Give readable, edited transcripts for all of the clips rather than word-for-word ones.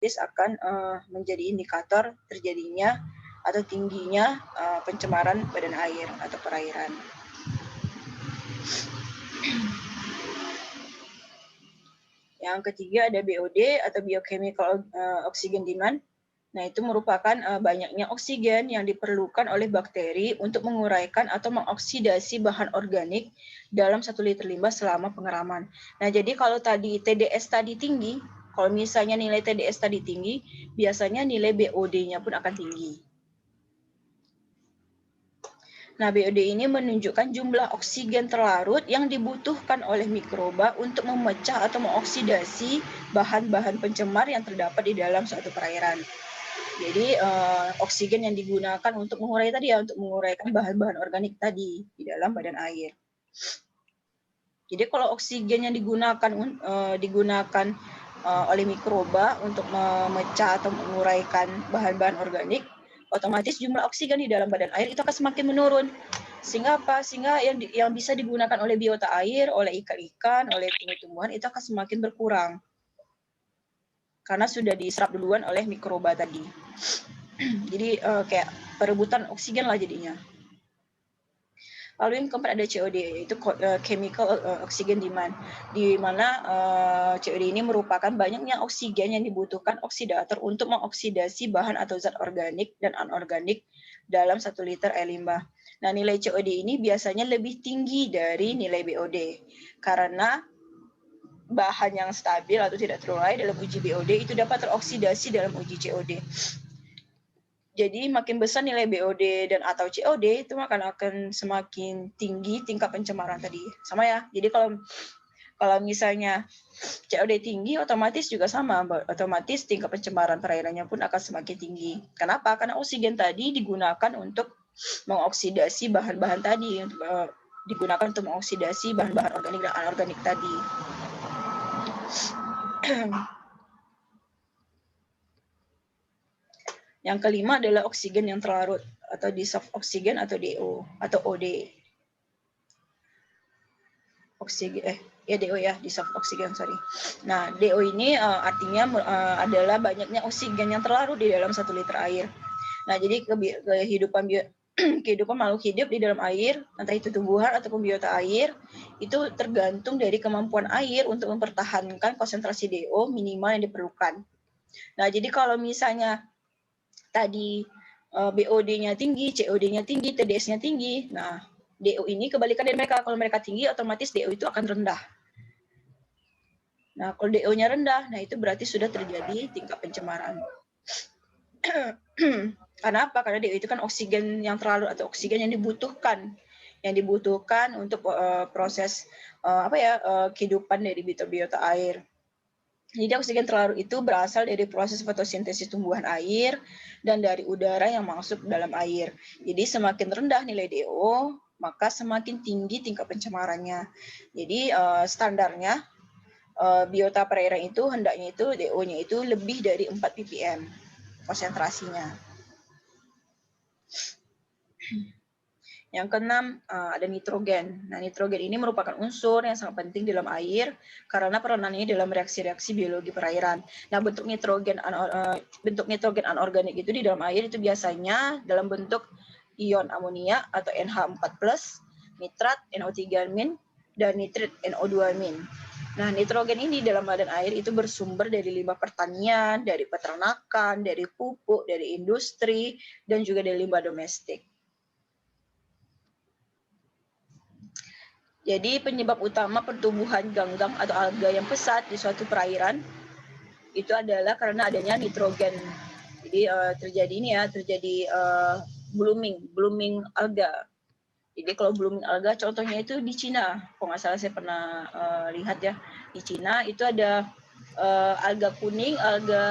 otomatis akan menjadi indikator terjadinya atau tingginya pencemaran badan air atau perairan. Yang ketiga ada BOD atau biochemical oxygen demand. Nah, itu merupakan banyaknya oksigen yang diperlukan oleh bakteri untuk menguraikan atau mengoksidasi bahan organik dalam 1 liter limbah selama pengeraman. Nah, jadi kalau tadi TDS tadi tinggi, kalau misalnya nilai TDS tadi tinggi, biasanya nilai BOD-nya pun akan tinggi. Nah, BOD ini menunjukkan jumlah oksigen terlarut yang dibutuhkan oleh mikroba untuk memecah atau mengoksidasi bahan-bahan pencemar yang terdapat di dalam suatu perairan. Jadi oksigen yang digunakan untuk mengurai tadi ya, untuk menguraikan bahan-bahan organik tadi di dalam badan air. Jadi kalau oksigen yang digunakan oleh mikroba untuk memecah atau menguraikan bahan-bahan organik, otomatis jumlah oksigen di dalam badan air itu akan semakin menurun. Sehingga apa? Sehingga yang bisa digunakan oleh biota air, oleh ikan-ikan, oleh tumbuh-tumbuhan itu akan semakin berkurang. Karena sudah diserap duluan oleh mikroba tadi. Jadi kayak perebutan oksigen lah jadinya. Lalu yang keempat ada COD, yaitu chemical oxygen demand, di mana COD ini merupakan banyaknya oksigen yang dibutuhkan oksidator untuk mengoksidasi bahan atau zat organik dan anorganik dalam 1 liter air limbah. Nah, nilai COD ini biasanya lebih tinggi dari nilai BOD karena bahan yang stabil atau tidak terurai dalam uji BOD itu dapat teroksidasi dalam uji COD. Jadi makin besar nilai BOD dan atau COD itu akan semakin tinggi tingkat pencemaran tadi. Sama ya. Jadi kalau misalnya COD tinggi otomatis juga sama, otomatis tingkat pencemaran perairannya pun akan semakin tinggi. Kenapa? Karena oksigen tadi digunakan untuk mengoksidasi bahan-bahan tadi, digunakan untuk mengoksidasi bahan-bahan organik dan anorganik tadi. Yang kelima adalah oksigen yang terlarut atau dissolved oksigen atau DO atau OD. DO ya, dissolved oksigen, sorry. Nah, DO ini artinya adalah banyaknya oksigen yang terlarut di dalam 1 liter air. Nah, jadi kehidupan makhluk hidup di dalam air, entah itu tumbuhan ataupun biota air, itu tergantung dari kemampuan air untuk mempertahankan konsentrasi DO minimal yang diperlukan. Nah, jadi kalau misalnya tadi BOD-nya tinggi, COD-nya tinggi, TDS-nya tinggi, nah DO ini kebalikan dari mereka. Kalau mereka tinggi, otomatis DO itu akan rendah. Nah, kalau DO-nya rendah, nah itu berarti sudah terjadi tingkat pencemaran. Karena apa? Karena DO itu kan oksigen yang terlarut atau oksigen yang dibutuhkan untuk proses kehidupan dari biota air. Jadi oksigen terlarut itu berasal dari proses fotosintesis tumbuhan air dan dari udara yang masuk dalam air. Jadi semakin rendah nilai DO, maka semakin tinggi tingkat pencemarannya. Jadi standarnya biota perairan itu hendaknya itu DO-nya itu lebih dari 4 ppm konsentrasinya. Yang keenam ada nitrogen. Nah, nitrogen ini merupakan unsur yang sangat penting dalam air karena peranannya dalam reaksi-reaksi biologi perairan. Nah, bentuk nitrogen anorganik itu di dalam air itu biasanya dalam bentuk ion amonia atau NH4+, nitrat NO3-, dan nitrit NO2-. Nah, nitrogen ini dalam badan air itu bersumber dari limbah pertanian, dari peternakan, dari pupuk, dari industri, dan juga dari limbah domestik. Jadi penyebab utama pertumbuhan ganggang atau alga yang pesat di suatu perairan itu adalah karena adanya nitrogen. Jadi terjadi blooming alga. Jadi kalau blooming alga contohnya itu di Cina. Kalau nggak salah saya pernah lihat ya, di Cina itu ada alga kuning, alga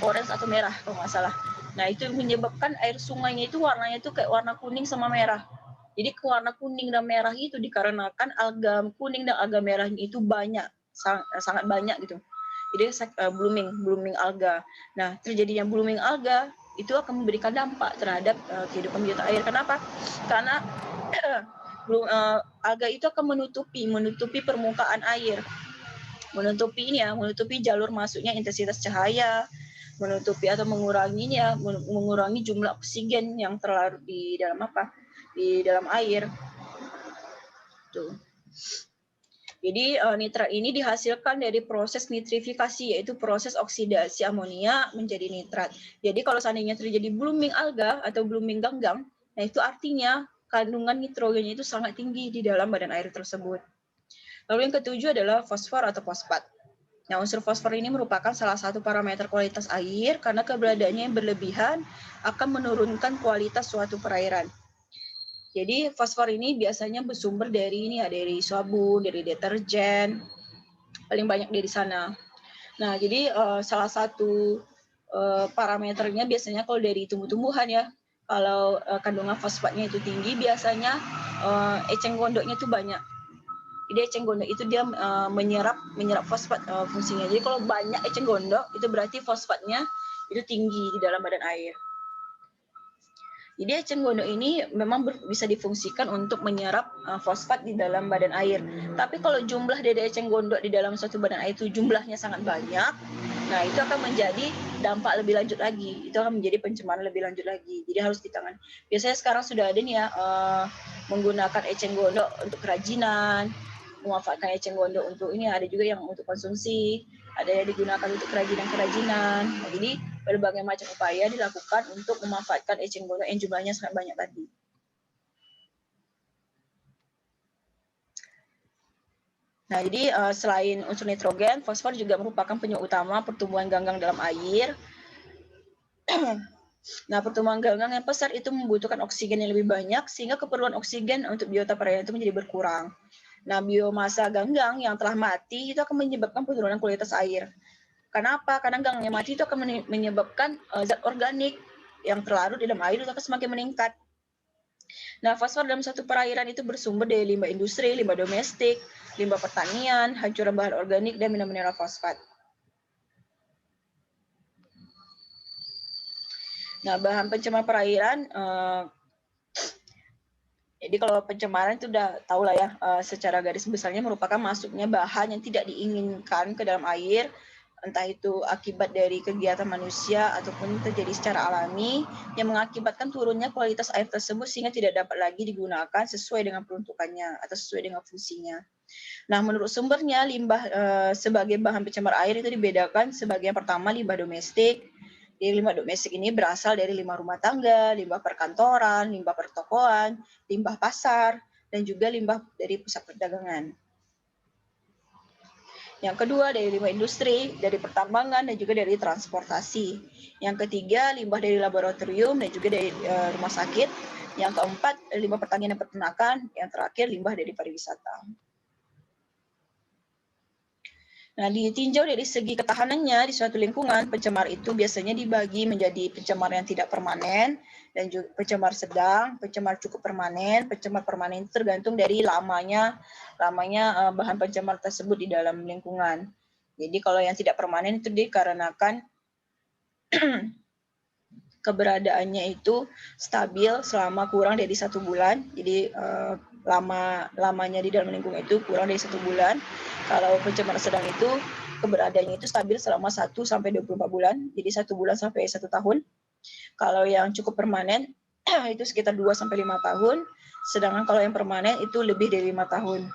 orange atau merah kalau nggak salah. Nah, itu menyebabkan air sungainya itu warnanya itu kayak warna kuning sama merah. Jadi warna kuning dan merah itu dikarenakan alga kuning dan alga merah itu banyak, sangat banyak gitu. Jadi blooming alga. Nah, terjadinya blooming alga itu akan memberikan dampak terhadap kehidupan biota air. Kenapa? Karena alga itu akan menutupi permukaan air, menutupi jalur masuknya intensitas cahaya, menutupi atau menguranginya, mengurangi jumlah oksigen yang terlarut di dalam di dalam air. Tuh. Jadi nitrat ini dihasilkan dari proses nitrifikasi, yaitu proses oksidasi amonia menjadi nitrat. Jadi kalau seandainya terjadi blooming alga atau blooming ganggang, nah itu artinya kandungan nitrogennya itu sangat tinggi di dalam badan air tersebut. Lalu yang ketujuh adalah fosfor atau fosfat. Nah, unsur fosfor ini merupakan salah satu parameter kualitas air karena keberadaannya yang berlebihan akan menurunkan kualitas suatu perairan. Jadi fosfor ini biasanya bersumber dari dari sabun, dari deterjen, paling banyak dari sana. Nah, jadi salah satu parameternya biasanya kalau dari tumbuh-tumbuhan ya, kalau kandungan fosfatnya itu tinggi, biasanya eceng gondoknya itu banyak. Jadi eceng gondok itu dia menyerap fosfat fungsinya. Jadi kalau banyak eceng gondok itu berarti fosfatnya itu tinggi di dalam badan air. Jadi eceng gondok ini memang bisa difungsikan untuk menyerap fosfat di dalam badan air. Tapi kalau jumlah dari eceng gondok di dalam suatu badan air itu jumlahnya sangat banyak, nah itu akan menjadi dampak lebih lanjut lagi. Itu akan menjadi pencemaran lebih lanjut lagi. Jadi harus ditangani. Biasanya sekarang sudah ada nih ya menggunakan eceng gondok untuk kerajinan, memanfaatkan eceng gondok untuk ada juga yang untuk konsumsi, ada yang digunakan untuk kerajinan-kerajinan. Nah, jadi berbagai macam upaya dilakukan untuk memanfaatkan eceng gondok yang jumlahnya sangat banyak tadi. Nah, jadi selain unsur nitrogen, fosfor juga merupakan penyebab utama pertumbuhan ganggang dalam air. Nah, pertumbuhan ganggang yang besar itu membutuhkan oksigen yang lebih banyak, sehingga keperluan oksigen untuk biota perairan itu menjadi berkurang. Nah, biomasa ganggang yang telah mati itu akan menyebabkan penurunan kualitas air. Kenapa? Karena ganggangnya mati itu akan menyebabkan zat organik yang terlarut di dalam air itu akan semakin meningkat. Nah, fosfor dalam satu perairan itu bersumber dari limbah industri, limbah domestik, limbah pertanian, hancuran bahan organik, dan mineral fosfat. Nah, bahan pencemar perairan, jadi kalau pencemaran itu udah tahu lah ya, secara garis besarnya merupakan masuknya bahan yang tidak diinginkan ke dalam air, entah itu akibat dari kegiatan manusia ataupun terjadi secara alami yang mengakibatkan turunnya kualitas air tersebut sehingga tidak dapat lagi digunakan sesuai dengan peruntukannya atau sesuai dengan fungsinya. Nah, menurut sumbernya limbah sebagai bahan pencemar air itu dibedakan sebagai yang pertama limbah domestik. Jadi limbah domestik ini berasal dari limbah rumah tangga, limbah perkantoran, limbah pertokoan, limbah pasar, dan juga limbah dari pusat perdagangan. Yang kedua dari limbah industri, dari pertambangan, dan juga dari transportasi. Yang ketiga limbah dari laboratorium dan juga dari rumah sakit. Yang keempat limbah pertanian dan peternakan. Yang terakhir limbah dari pariwisata. Nah, ditinjau dari segi ketahanannya di suatu lingkungan, pencemar itu biasanya dibagi menjadi pencemar yang tidak permanen dan juga pencemar sedang, pencemar cukup permanen. Pencemar permanen itu tergantung dari lamanya bahan pencemar tersebut di dalam lingkungan. Jadi kalau yang tidak permanen itu dikarenakan keberadaannya itu stabil selama kurang dari 1 bulan. Jadi lamanya di dalam lingkungan itu kurang dari 1 bulan. Kalau pencemaran sedang itu keberadaannya itu stabil selama 1 sampai 24 bulan. Jadi 1 bulan sampai 1 tahun. Kalau yang cukup permanen itu sekitar 2 sampai 5 tahun. Sedangkan kalau yang permanen itu lebih dari 5 tahun.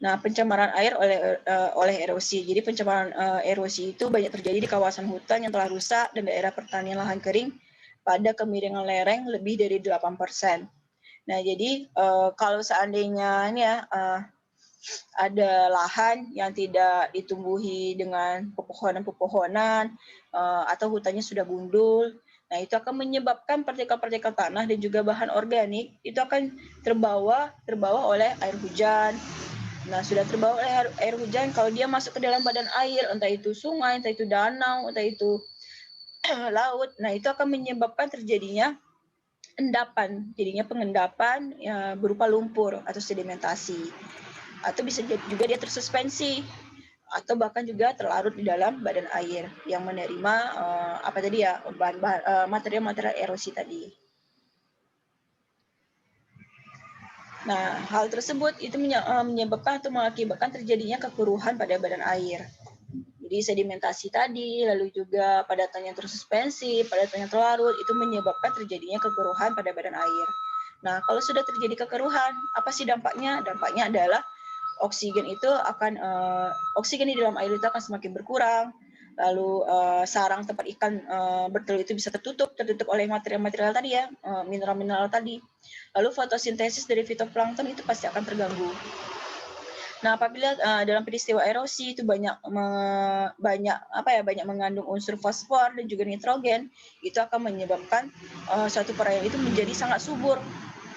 Nah, pencemaran air oleh erosi. Jadi pencemaran erosi itu banyak terjadi di kawasan hutan yang telah rusak dan daerah pertanian lahan kering pada kemiringan lereng lebih dari 8%. Nah, jadi kalau seandainya ada lahan yang tidak ditumbuhi dengan pepohonan-pepohonan atau hutannya sudah gundul, nah itu akan menyebabkan partikel-partikel tanah dan juga bahan organik itu akan terbawa oleh air hujan. Nah, sudah terbawa oleh air hujan, kalau dia masuk ke dalam badan air, entah itu sungai, entah itu danau, entah itu laut, nah itu akan menyebabkan terjadinya endapan, jadinya pengendapan ya, berupa lumpur atau sedimentasi. Atau bisa juga dia tersuspensi atau bahkan juga terlarut di dalam badan air yang menerima material-material erosi tadi. Nah, hal tersebut itu menyebabkan atau mengakibatkan terjadinya kekeruhan pada badan air. Jadi sedimentasi tadi, lalu juga padatan yang tersuspensi, padatan yang terlarut, itu menyebabkan terjadinya kekeruhan pada badan air. Nah, kalau sudah terjadi kekeruhan, apa sih dampaknya? Dampaknya adalah oksigen di dalam air itu akan semakin berkurang. Lalu sarang tempat ikan bertelur itu bisa tertutup oleh material-material tadi ya, mineral-mineral tadi. Lalu fotosintesis dari fitoplankton itu pasti akan terganggu. Nah, apabila dalam peristiwa erosi itu banyak mengandung unsur fosfor dan juga nitrogen, itu akan menyebabkan suatu perairan itu menjadi sangat subur.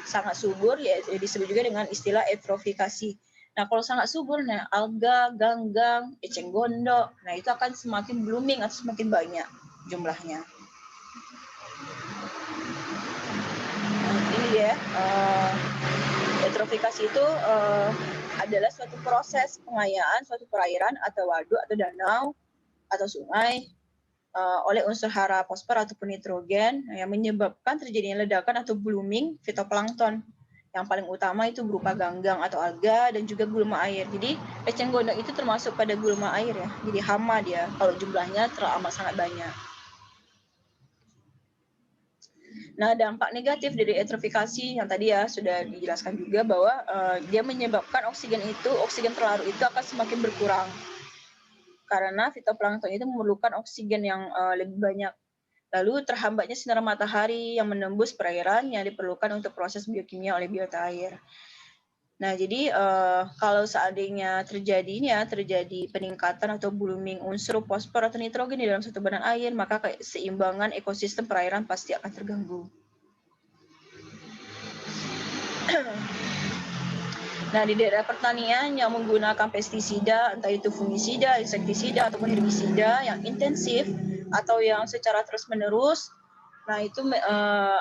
Sangat subur ya disebut juga dengan istilah eutrofikasi. Nah, kalau sangat subur, nah alga, ganggang, eceng gondok, nah itu akan semakin blooming atau semakin banyak jumlahnya. Nah, ini ya, eutrofikasi itu adalah suatu proses pengayaan suatu perairan atau waduk atau danau atau sungai oleh unsur hara fosfor ataupun nitrogen yang menyebabkan terjadinya ledakan atau blooming fitoplankton. Yang paling utama itu berupa ganggang atau alga dan juga gulma air. Jadi eceng gondok itu termasuk pada gulma air ya. Jadi hama dia kalau jumlahnya teramat sangat banyak. Nah, dampak negatif dari eutrofikasi yang tadi ya sudah dijelaskan juga bahwa dia menyebabkan oksigen terlarut itu akan semakin berkurang. Karena fitoplankton itu memerlukan oksigen yang lebih banyak. Lalu terhambatnya sinar matahari yang menembus perairan yang diperlukan untuk proses biokimia oleh biota air. Nah, jadi kalau seandainya terjadi peningkatan atau blooming unsur fosfor atau nitrogen di dalam satu badan air, maka keseimbangan ekosistem perairan pasti akan terganggu. Nah, di daerah pertanian yang menggunakan pestisida, entah itu fungisida, insektisida, ataupun herbisida yang intensif atau yang secara terus-menerus, nah itu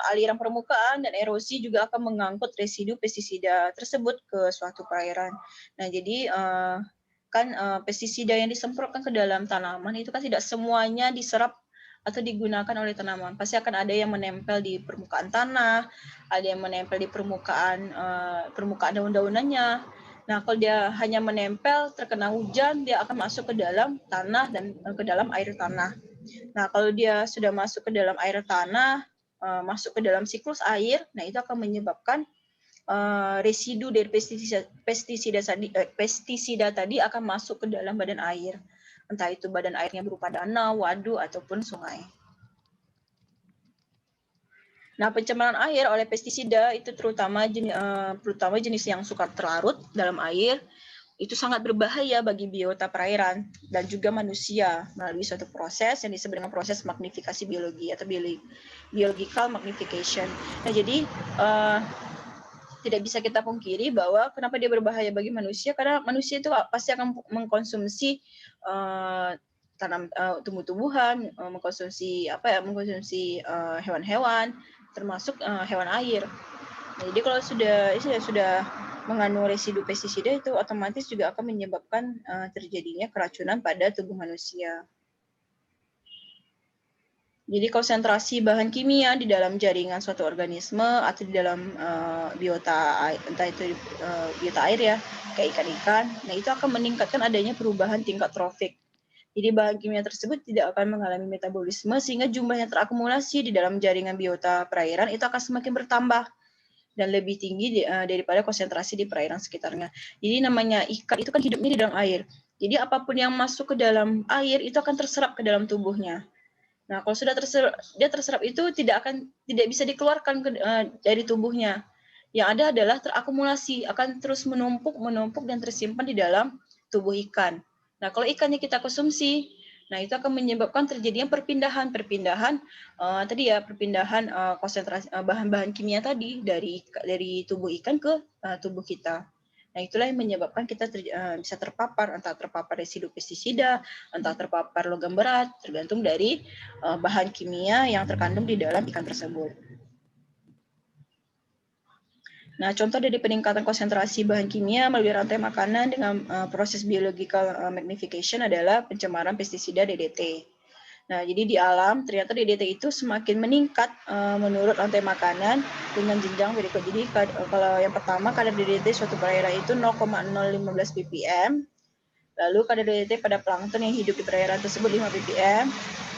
aliran permukaan dan erosi juga akan mengangkut residu pestisida tersebut ke suatu perairan. Nah, jadi pestisida yang disemprotkan ke dalam tanaman itu kan tidak semuanya diserap atau digunakan oleh tanaman. Pasti akan ada yang menempel di permukaan tanah, ada yang menempel di permukaan daun-daunannya. Nah, kalau dia hanya menempel, terkena hujan, dia akan masuk ke dalam tanah dan ke dalam air tanah. Nah, kalau dia sudah masuk ke dalam air tanah, masuk ke dalam siklus air, nah itu akan menyebabkan residu dari pestisida tadi akan masuk ke dalam badan air. Entah itu badan airnya berupa danau, waduk, ataupun sungai. Nah, pencemaran air oleh pestisida itu terutama jenis yang suka terlarut dalam air, itu sangat berbahaya bagi biota perairan dan juga manusia melalui suatu proses yang disebut dengan proses magnifikasi biologi atau biological magnification. Nah, jadi tidak bisa kita pungkiri bahwa kenapa dia berbahaya bagi manusia, karena manusia itu pasti akan mengkonsumsi tumbuh-tumbuhan, mengkonsumsi hewan-hewan, termasuk hewan air. Nah, jadi kalau sudah mengandung residu pestisida itu otomatis juga akan menyebabkan terjadinya keracunan pada tubuh manusia. Jadi konsentrasi bahan kimia di dalam jaringan suatu organisme atau di dalam biota, entah itu biota air ya, kayak ikan-ikan, nah itu akan meningkatkan adanya perubahan tingkat trofik. Jadi bahan kimia tersebut tidak akan mengalami metabolisme sehingga jumlahnya terakumulasi di dalam jaringan biota perairan itu akan semakin bertambah dan lebih tinggi daripada konsentrasi di perairan sekitarnya. Jadi namanya ikan itu kan hidupnya di dalam air. Jadi apapun yang masuk ke dalam air itu akan terserap ke dalam tubuhnya. Nah, kalau sudah terserap itu tidak bisa dikeluarkan dari tubuhnya. Yang ada adalah terakumulasi, akan terus menumpuk dan tersimpan di dalam tubuh ikan. Nah, kalau ikannya kita konsumsi, nah itu akan menyebabkan terjadinya perpindahan konsentrasi bahan-bahan kimia tadi dari tubuh ikan ke tubuh kita. Nah, itulah yang menyebabkan kita bisa terpapar, entah terpapar residu pestisida, entah terpapar logam berat, tergantung dari bahan kimia yang terkandung di dalam ikan tersebut. Nah, contoh dari peningkatan konsentrasi bahan kimia melalui rantai makanan dengan proses biological magnification adalah pencemaran pestisida DDT. Nah, jadi di alam ternyata DDT itu semakin meningkat menurut rantai makanan dengan jenjang berikut. Jadi kalau yang pertama kadar DDT suatu perairan itu 0,015 ppm. Lalu kadar DDT pada plankton yang hidup di perairan tersebut 5 ppm,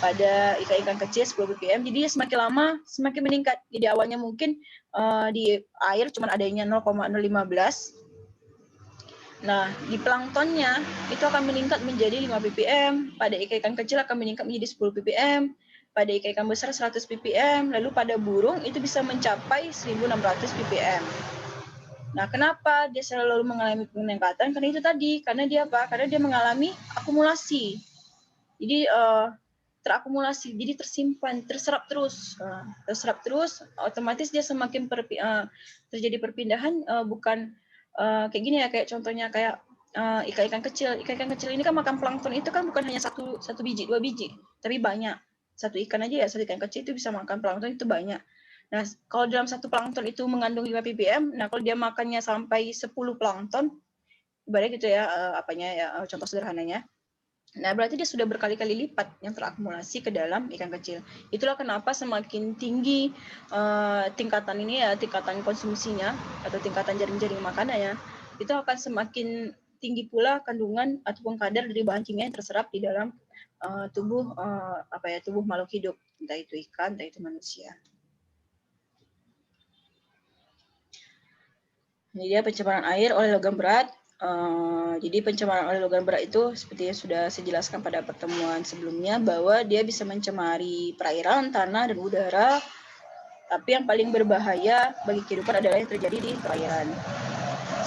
pada ikan-ikan kecil 10 ppm. Jadi semakin lama semakin meningkat. Jadi awalnya mungkin di air cuma adanya 0,015. Nah, di planktonnya itu akan meningkat menjadi 5 ppm, pada ikan-ikan kecil akan meningkat menjadi 10 ppm, pada ikan-ikan besar 100 ppm, lalu pada burung itu bisa mencapai 1600 ppm. Nah, kenapa dia selalu mengalami peningkatan? Karena itu tadi, karena dia apa? Karena dia mengalami akumulasi. Jadi terakumulasi, jadi tersimpan, terserap terus, otomatis dia semakin terjadi perpindahan, bukan kayak gini ya, kayak contohnya kayak ikan-ikan kecil ini kan makan plankton itu kan bukan hanya satu biji, 2 biji, tapi banyak. Satu ikan aja ya, satu ikan kecil itu bisa makan plankton itu banyak. Nah, kalau dalam satu plankton itu mengandung 5 ppm, nah kalau dia makannya sampai 10 plankton, ibaratnya gitu ya, contoh sederhananya. Nah, berarti dia sudah berkali-kali lipat yang terakumulasi ke dalam ikan kecil. Itulah kenapa semakin tinggi tingkatan konsumsinya atau tingkatan jaring-jaring makanannya, itu akan semakin tinggi pula kandungan ataupun kadar dari bahan kimia yang terserap di dalam tubuh makhluk hidup, entah itu ikan, entah itu manusia. Ini dia pencemaran air oleh logam berat. Jadi pencemaran oleh logam berat itu seperti yang sudah saya jelaskan pada pertemuan sebelumnya, bahwa dia bisa mencemari perairan, tanah, dan udara. Tapi yang paling berbahaya bagi kehidupan adalah yang terjadi di perairan.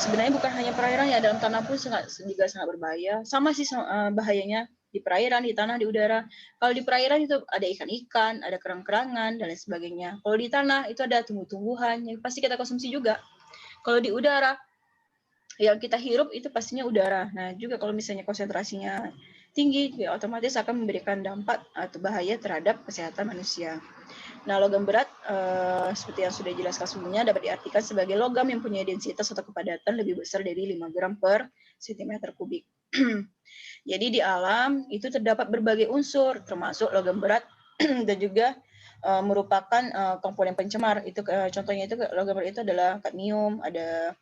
Sebenarnya bukan hanya perairan ya, dalam tanah pun juga sangat berbahaya. Sama sih bahayanya di perairan, di tanah, di udara. Kalau di perairan itu ada ikan-ikan, ada kerang-kerangan, dan lain sebagainya. Kalau di tanah itu ada tumbuh-tumbuhan yang pasti kita konsumsi juga. Kalau di udara, yang kita hirup itu pastinya udara. Nah, juga kalau misalnya konsentrasinya tinggi, ya otomatis akan memberikan dampak atau bahaya terhadap kesehatan manusia. Nah, logam berat seperti yang sudah dijelaskan sebelumnya dapat diartikan sebagai logam yang punya densitas atau kepadatan lebih besar dari 5 gram per cm kubik. Jadi di alam itu terdapat berbagai unsur termasuk logam berat dan juga merupakan komponen pencemar. Itu contohnya itu logam berat itu adalah kadmium, ada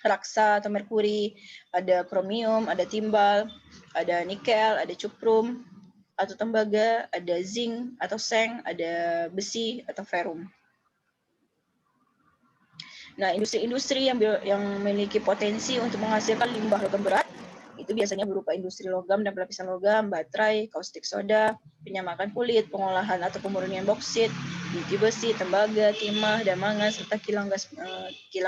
raksa atau merkuri, ada kromium, ada timbal, ada nikel, ada cuprum atau tembaga, ada zinc atau seng, ada besi atau ferum. Nah, industri-industri yang memiliki potensi untuk menghasilkan limbah logam berat itu biasanya berupa industri logam dan pelapisan logam, baterai, kaustik soda, penyamakan kulit, pengolahan atau pemurnian boksit, biji besi, tembaga, timah, dan mangan, serta kilang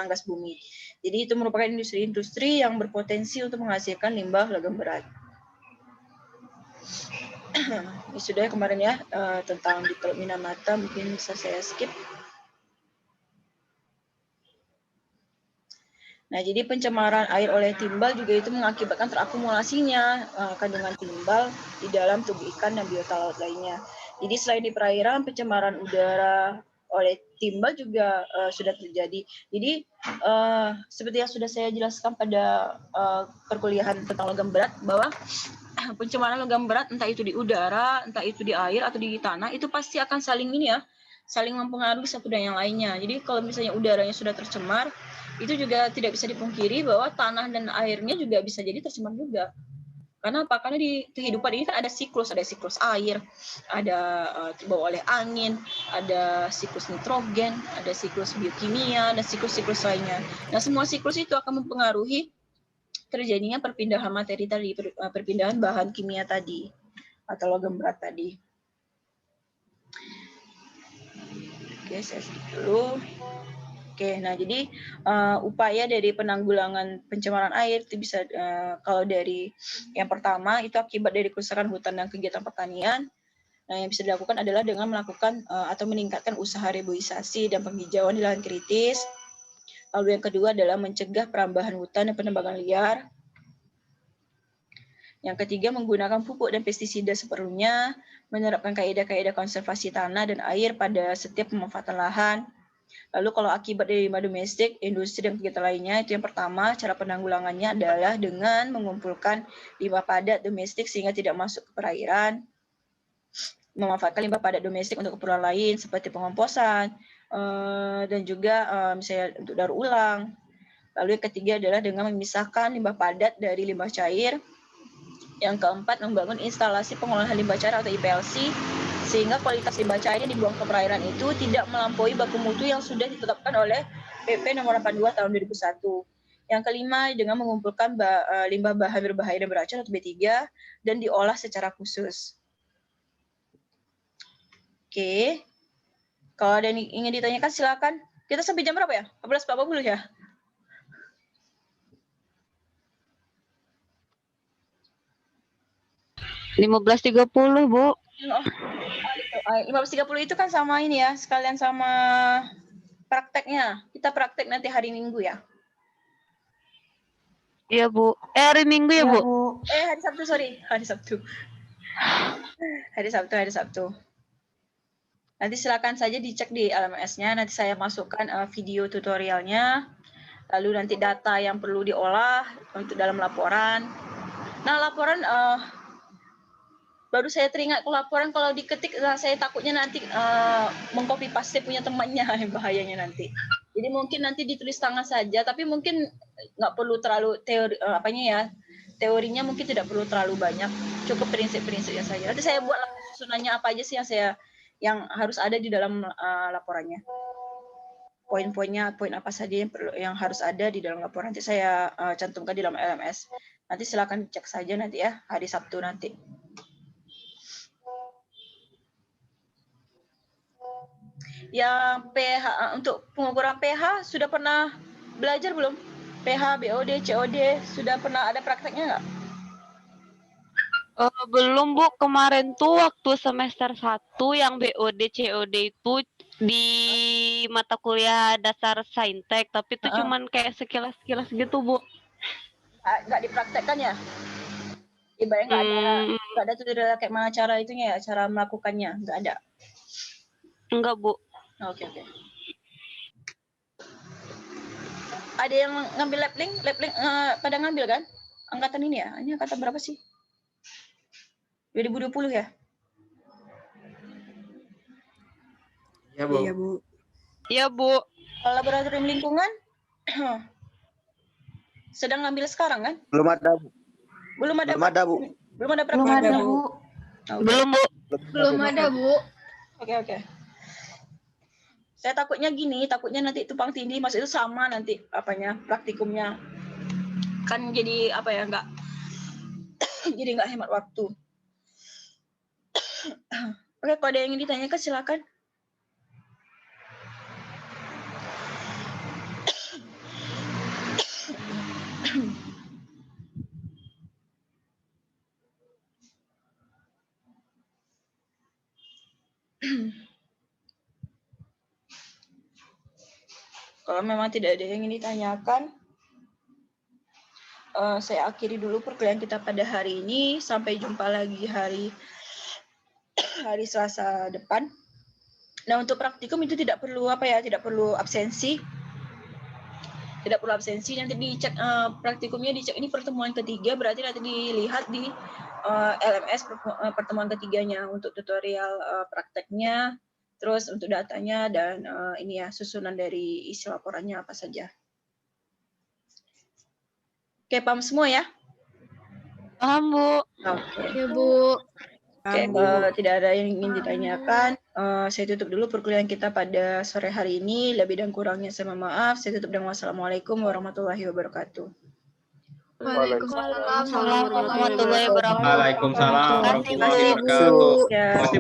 gas bumi. Jadi itu merupakan industri-industri yang berpotensi untuk menghasilkan limbah logam berat. Ini sudah kemarin ya tentang diteluk Minamata, mungkin bisa saya skip. Nah, jadi pencemaran air oleh timbal juga itu mengakibatkan terakumulasinya kandungan timbal di dalam tubuh ikan dan biota laut lainnya. Jadi selain di perairan, pencemaran udara oleh timbal juga sudah terjadi. Jadi seperti yang sudah saya jelaskan pada perkuliahan tentang logam berat, bahwa pencemaran logam berat entah itu di udara, entah itu di air atau di tanah, itu pasti akan saling mempengaruhi satu dan yang lainnya. Jadi kalau misalnya udaranya sudah tercemar, itu juga tidak bisa dipungkiri bahwa tanah dan airnya juga bisa jadi tercemar juga. Karena apa? Karena di kehidupan ini kan ada siklus air, ada terbawa oleh angin, ada siklus nitrogen, ada siklus biokimia, dan siklus-siklus lainnya. Nah, semua siklus itu akan mempengaruhi terjadinya perpindahan materi tadi, perpindahan bahan kimia tadi, atau logam berat tadi. Oke, saya skip dulu. Oke, nah jadi upaya dari penanggulangan pencemaran air itu bisa kalau dari yang pertama itu akibat dari kerusakan hutan dan kegiatan pertanian. Nah, yang bisa dilakukan adalah dengan melakukan atau meningkatkan usaha reboisasi dan penghijauan di lahan kritis. Lalu yang kedua adalah mencegah perambahan hutan dan penebangan liar. Yang ketiga, menggunakan pupuk dan pestisida seperlunya, menerapkan kaidah-kaidah konservasi tanah dan air pada setiap pemanfaatan lahan. Lalu kalau akibat dari limbah domestik, industri dan kegiatan lainnya, itu yang pertama, cara penanggulangannya adalah dengan mengumpulkan limbah padat domestik sehingga tidak masuk ke perairan, memanfaatkan limbah padat domestik untuk keperluan lain seperti pengomposan, dan juga misalnya untuk daur ulang. Lalu yang ketiga adalah dengan memisahkan limbah padat dari limbah cair, Yang keempat, membangun instalasi pengolahan limbah cair atau IPLC sehingga kualitas limbah cair yang dibuang ke perairan itu tidak melampaui baku mutu yang sudah ditetapkan oleh PP nomor 82 tahun 2001. Yang kelima, dengan mengumpulkan limbah bahan berbahaya dan beracun atau B3 dan diolah secara khusus. Oke. Kalau ada yang ingin ditanyakan silakan. Kita sampai jam berapa ya? 14.40 ya? .15.30 Bu. 15.30 itu kan sama ini ya, sekalian sama prakteknya. Kita praktek nanti hari Minggu ya. Iya Bu. Hari Minggu ya Bu? Hari Sabtu, sorry. Hari Sabtu. Hari Sabtu. Nanti silakan saja dicek di LMS-nya. Nanti saya masukkan video tutorialnya. Lalu nanti data yang perlu diolah untuk dalam laporan. Nah, laporan baru saya teringat laporan kalau diketik, saya takutnya nanti mengcopy paste punya temannya yang bahayanya nanti. Jadi mungkin nanti ditulis tangan saja, tapi mungkin nggak perlu terlalu teori teorinya mungkin tidak perlu terlalu banyak, cukup prinsip-prinsipnya saja. Nanti saya buat susunannya apa aja sih yang harus ada di dalam laporannya. Poin-poinnya, poin apa saja yang harus ada di dalam laporan. Nanti saya cantumkan di dalam LMS. Nanti silakan cek saja nanti ya, hari Sabtu nanti. Yang pH, untuk pengukuran pH sudah pernah belajar belum? pH, BOD, COD, sudah pernah ada prakteknya nggak? Belum Bu, kemarin tuh waktu semester 1 yang BOD, COD itu di mata kuliah dasar saintek, tapi itu cuman kayak sekilas-sekilas gitu Bu. Nggak dipraktekkan ya? Ibaratnya nggak ada tutorial kayak mana cara itunya ya, cara melakukannya, nggak ada? Enggak Bu. Oke. Ada yang ngambil lab link pada ngambil kan? Angkatan ini ya? Ini angkatan berapa sih? 2020 ya? Iya Bu. Iya Bu. Laboratorium lingkungan sedang ngambil sekarang kan? Belum ada Bu. Belum ada Bu. Belum ada Bu. Oke. Saya takutnya nanti tumpang tindih, maksud itu sama nanti praktikumnya. Kan jadi nggak jadi nggak hemat waktu. Oke, kalau ada yang ingin ditanyakan silakan. Kalau memang tidak ada yang ingin ditanyakan, saya akhiri dulu perkuliahan kita pada hari ini. Sampai jumpa lagi hari Selasa depan. Nah, untuk praktikum itu tidak perlu absensi. Nanti dicek praktikumnya, dicek ini pertemuan ketiga, berarti nanti dilihat di LMS pertemuan ketiganya untuk tutorial prakteknya. Terus untuk datanya dan susunan dari isi laporannya apa saja. Oke, paham semua ya? Paham Bu. Oke. Ya Bu. Oke, kalau tidak ada yang ingin ditanyakan, saya tutup dulu perkuliahan kita pada sore hari ini. Lebih dan kurangnya saya mohon maaf. Saya tutup dengan wassalamualaikum warahmatullahi wabarakatuh. Waalaikumsalam warahmatullahi wabarakatuh. Waalaikumsalam warahmatullahi wabarakatuh.